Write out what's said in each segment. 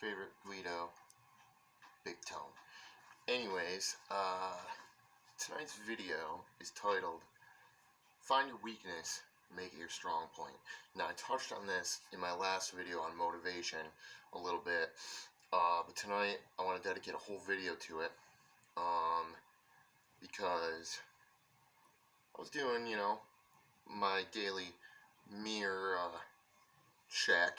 favorite Guido, big tone. Anyways, tonight's video is titled, Find Your Weakness, Make It Your Strong Point. Now, I touched on this in my last video on motivation a little bit, but tonight I want to dedicate a whole video to it, because I was doing, my daily mirror check,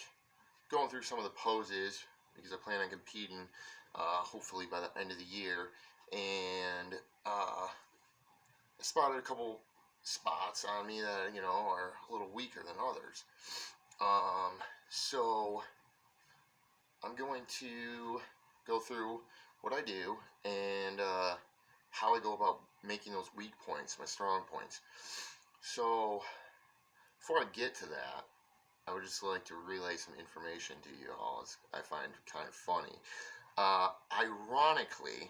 going through some of the poses, because I plan on competing, hopefully by the end of the year, and I spotted a couple spots on me that, are a little weaker than others. So I'm going to go through what I do and how I go about making those weak points my strong points. So before I get to that, I would just like to relay some information to you all, as I find kind of funny. Ironically,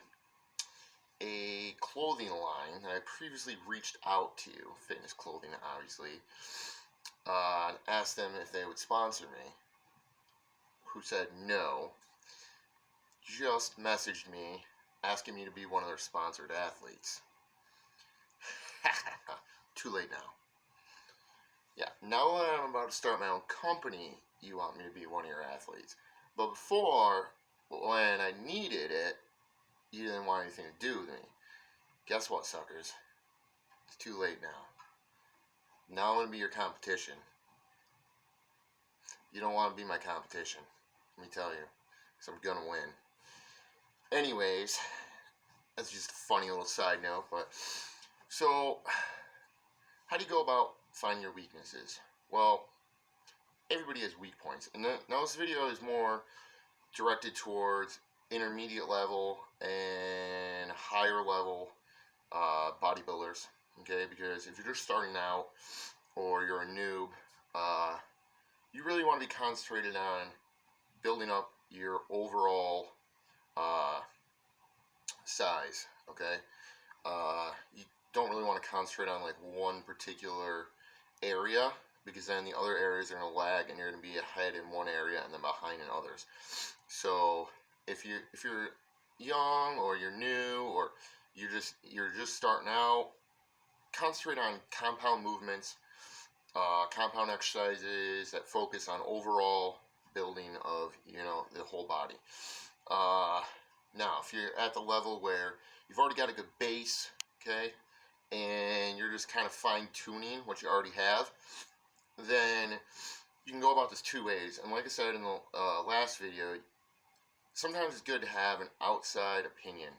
a clothing line that I previously reached out to, fitness clothing obviously, and asked them if they would sponsor me, who said no, just messaged me asking me to be one of their sponsored athletes. Too late now. Yeah, now that I'm about to start my own company, you want me to be one of your athletes. But before, when I needed it, you didn't want anything to do with me. Guess what, suckers? It's too late now. Now I'm going to be your competition. You don't want to be my competition, let me tell you, because I'm going to win. Anyways, that's just a funny little side note, but so how do you go about finding your weaknesses? Well, everybody has weak points, and now this video is more directed towards intermediate level and higher level bodybuilders, okay? Because if you're just starting out or you're a noob, you really want to be concentrated on building up your overall size, okay? You don't really want to concentrate on like one particular area, because then the other areas are going to lag and you're going to be ahead in one area and then behind in others. So if you're young or you're new or you're just starting out, concentrate on compound movements, compound exercises that focus on overall building of the whole body. Now, if you're at the level where you've already got a good base, okay, and you're just kind of fine-tuning what you already have, then you can go about this two ways. And like I said in the last video, sometimes it's good to have an outside opinion,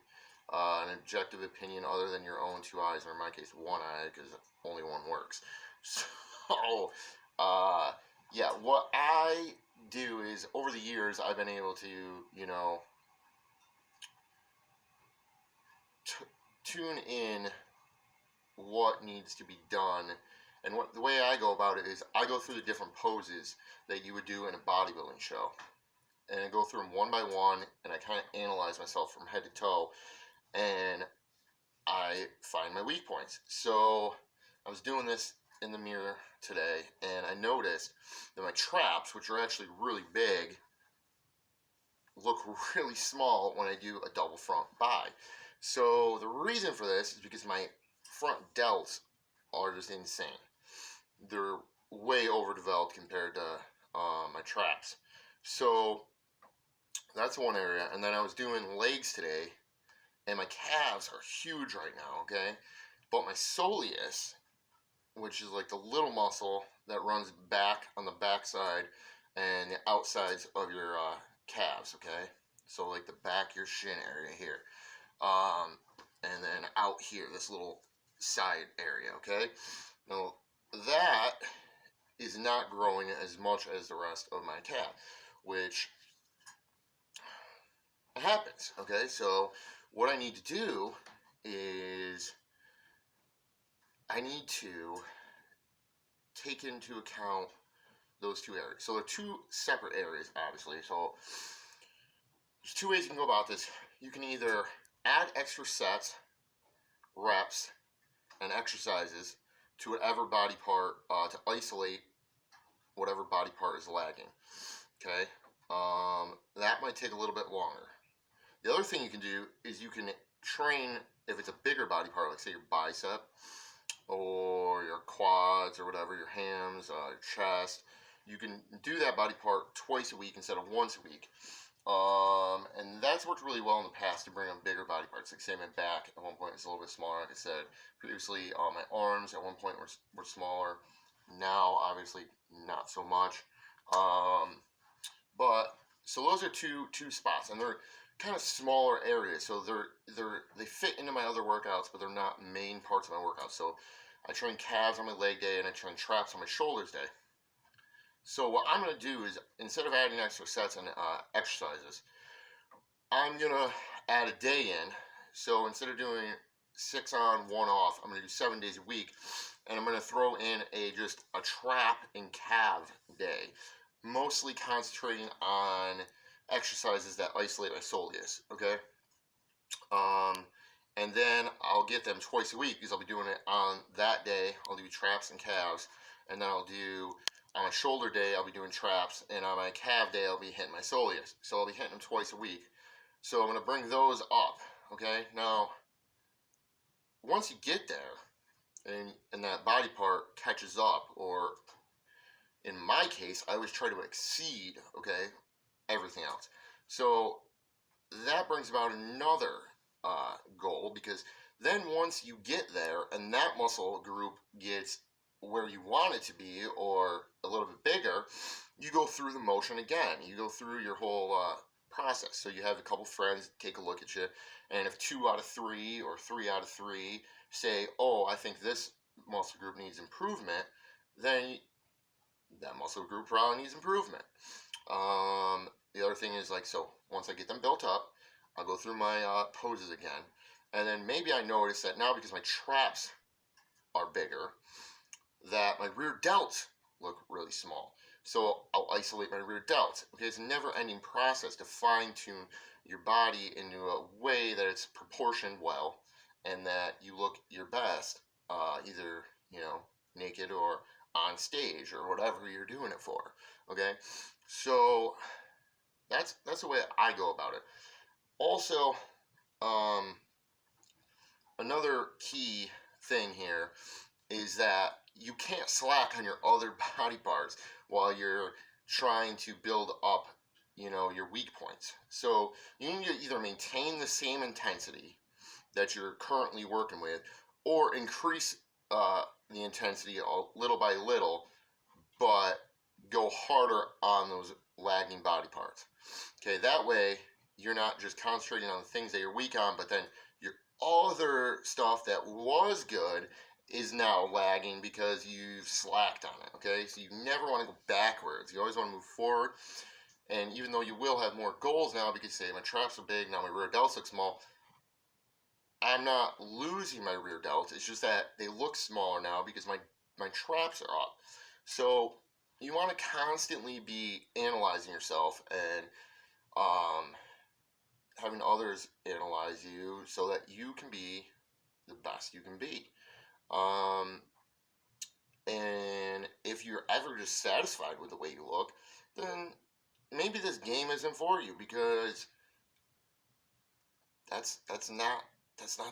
an objective opinion other than your own two eyes, or in my case, one eye, because only one works. So, yeah, what I do is, over the years, I've been able to, tune in what needs to be done. And the way I go about it is I go through the different poses that you would do in a bodybuilding show. And I go through them one by one, and I kind of analyze myself from head to toe, and I find my weak points. So I was doing this in the mirror today, and I noticed that my traps, which are actually really big, look really small when I do a double front bi. So the reason for this is because my front delts are just insane. They're way overdeveloped compared to my traps. So that's one area. And then I was doing legs today, and my calves are huge right now, okay? But my soleus, which is like the little muscle that runs back on the backside and the outsides of your calves, okay? So like the back of your shin area here. And then out here, this little side area, okay? Now, that is not growing as much as the rest of my calf, which happens, okay? So what I need to do is I need to take into account those two areas. So they're two separate areas, obviously. So there's two ways you can go about this. You can either add extra sets, reps, and exercises to whatever body part to isolate whatever body part is lagging. Okay? that might take a little bit longer. The other thing you can do is you can train, if it's a bigger body part, like say your bicep or your quads or whatever, your hams, your chest. You can do that body part twice a week instead of once a week. And that's worked really well in the past to bring up bigger body parts. Like say my back at one point was a little bit smaller. Like I said previously, my arms at one point were smaller. Now, obviously, not so much. But so those are two spots, and they're kind of smaller areas. So they fit into my other workouts, but they're not main parts of my workout. So I train calves on my leg day, and I train traps on my shoulders day. So what I'm going to do is, instead of adding extra sets and exercises, I'm going to add a day in. So instead of doing 6 on, 1 off, I'm going to do 7 days a week. And I'm going to throw in just a trap and calf day, mostly concentrating on exercises that isolate my soleus, okay? And then I'll get them twice a week because I'll be doing it on that day. I'll do traps and calves, and then I'll do on my shoulder day, I'll be doing traps, and on my calf day, I'll be hitting my soleus. So I'll be hitting them twice a week. So I'm going to bring those up, okay? Now, once you get there, and that body part catches up, or in my case, I always try to exceed, okay, everything else. So that brings about another goal, because then once you get there and that muscle group gets where you want it to be or a little bit bigger, you go through the motion again. You go through your whole process. So you have a couple friends take a look at you, and if 2 out of 3 or 3 out of 3 say, oh, I think this muscle group needs improvement, then that muscle group probably needs improvement. The other thing is, like, so once I get them built up, I'll go through my poses again, and then maybe I notice that now, because my traps are bigger, that my rear delts look really small. So I'll isolate my rear delts. Okay, it's a never-ending process to fine-tune your body into a way that it's proportioned well, and that you look your best, either, naked or on stage or whatever you're doing it for. Okay, so that's the way I go about it. Also, another key thing here is that you can't slack on your other body parts while you're trying to build up, your weak points. So you need to either maintain the same intensity that you're currently working with, or increase the intensity little by little, but go harder on those lagging body parts. Okay, that way you're not just concentrating on the things that you're weak on, but then your other stuff that was good is now lagging because you've slacked on it. Okay, so you never want to go backwards. You always want to move forward. And even though you will have more goals now, because say my traps are big, now my rear delts look small, I'm not losing my rear delts. It's just that they look smaller now because my traps are up. So you want to constantly be analyzing yourself and having others analyze you so that you can be the best you can be. And if you're ever just satisfied with the way you look, then maybe this game isn't for you, because that's not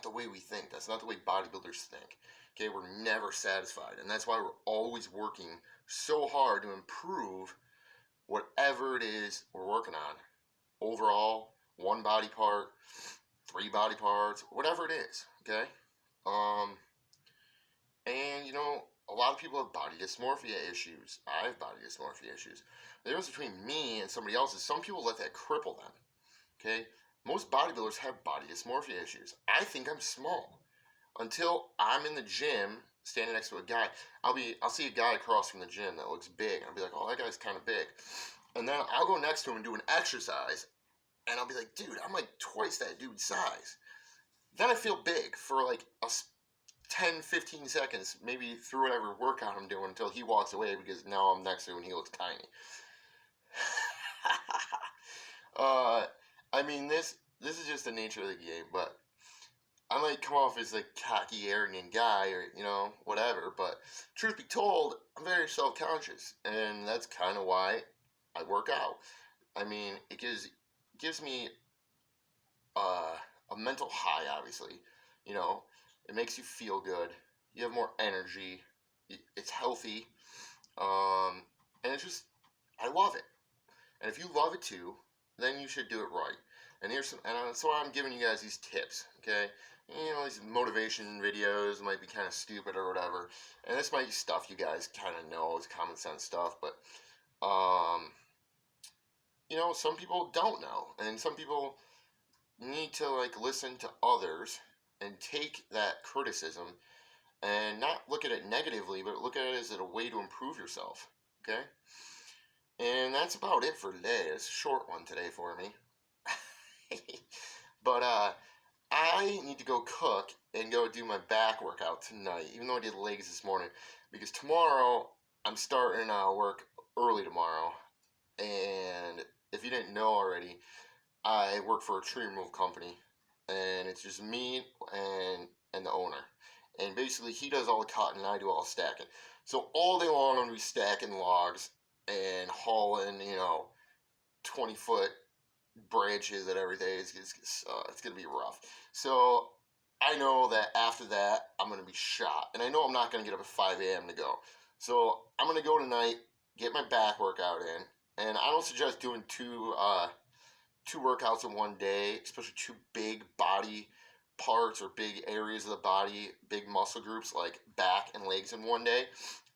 the way we think. That's not the way bodybuilders think. Okay, we're never satisfied, and that's why we're always working so hard to improve whatever it is we're working on. Overall, 1 body part, 3 body parts, whatever it is. Okay, and a lot of people have body dysmorphia issues. I have body dysmorphia issues. The difference between me and somebody else is some people let that cripple them. Okay, most bodybuilders have body dysmorphia issues. I think I'm small. Until I'm in the gym standing next to a guy, I'll see a guy across from the gym that looks big. I'll be like, oh, that guy's kind of big. And then I'll go next to him and do an exercise, and I'll be like, dude, I'm like twice that dude's size. Then I feel big for like 10, 15 seconds, maybe through whatever workout I'm doing, until he walks away, because now I'm next to him and he looks tiny. I mean, this is just the nature of the game, but I might come off as a cocky, arrogant guy, or, whatever, but truth be told, I'm very self-conscious, and that's kind of why I work out. I mean, it gives me a mental high, obviously. You know, it makes you feel good. You have more energy. It's healthy. Um, and it's just, I love it. And if you love it too, then you should do it right. And here's some, and that's why I'm giving you guys these tips, okay? You know, these motivation videos might be kind of stupid or whatever, and this might be stuff you guys kind of know, it's common sense stuff, but, you know, some people don't know, and some people need to, like, listen to others and take that criticism and not look at it negatively, but look at it as a way to improve yourself, okay? And that's about it for today. It's a short one today for me. But I need to go cook and go do my back workout tonight, even though I did legs this morning, because tomorrow I'm starting work early tomorrow. And if you didn't know already, I work for a tree removal company, and it's just me and the owner. And basically, he does all the cutting, and I do all the stacking. So all day long, I'm gonna be stacking logs and hauling, 20-foot branches and everything. It's gonna be rough. So I know that after that, I'm gonna be shot, and I know I'm not gonna get up at 5 a.m. to go. So I'm gonna go tonight, get my back workout in, and I don't suggest doing two workouts in one day, especially two big body parts or big areas of the body, big muscle groups like back and legs in one day.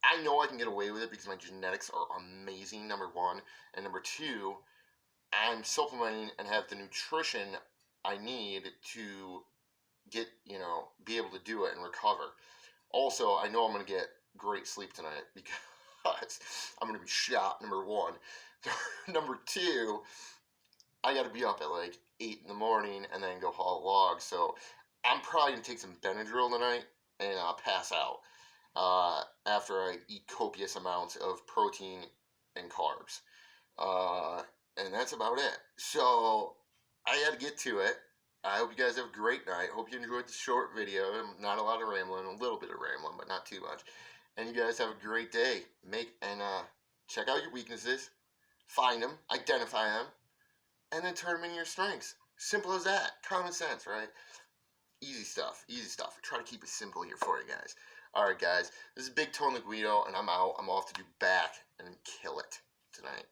I know I can get away with it because my genetics are amazing, number one. And number two, I'm supplementing and have the nutrition I need to get, be able to do it and recover. Also, I know I'm going to get great sleep tonight because I'm going to be shot, number one. Number two, I got to be up at like 8 in the morning and then go haul logs. So I'm probably going to take some Benadryl tonight and pass out after I eat copious amounts of protein and carbs. And that's about it. So I got to get to it. I hope you guys have a great night. Hope you enjoyed the short video. Not a lot of rambling, a little bit of rambling, but not too much. And you guys have a great day. Check out your weaknesses, find them, identify them, and then turn them into your strengths. Simple as that. Common sense, right? Easy stuff. Easy stuff. I try to keep it simple here for you guys. All right, guys. This is Big Tone Guido, and I'm out. I'm off to do back and kill it tonight.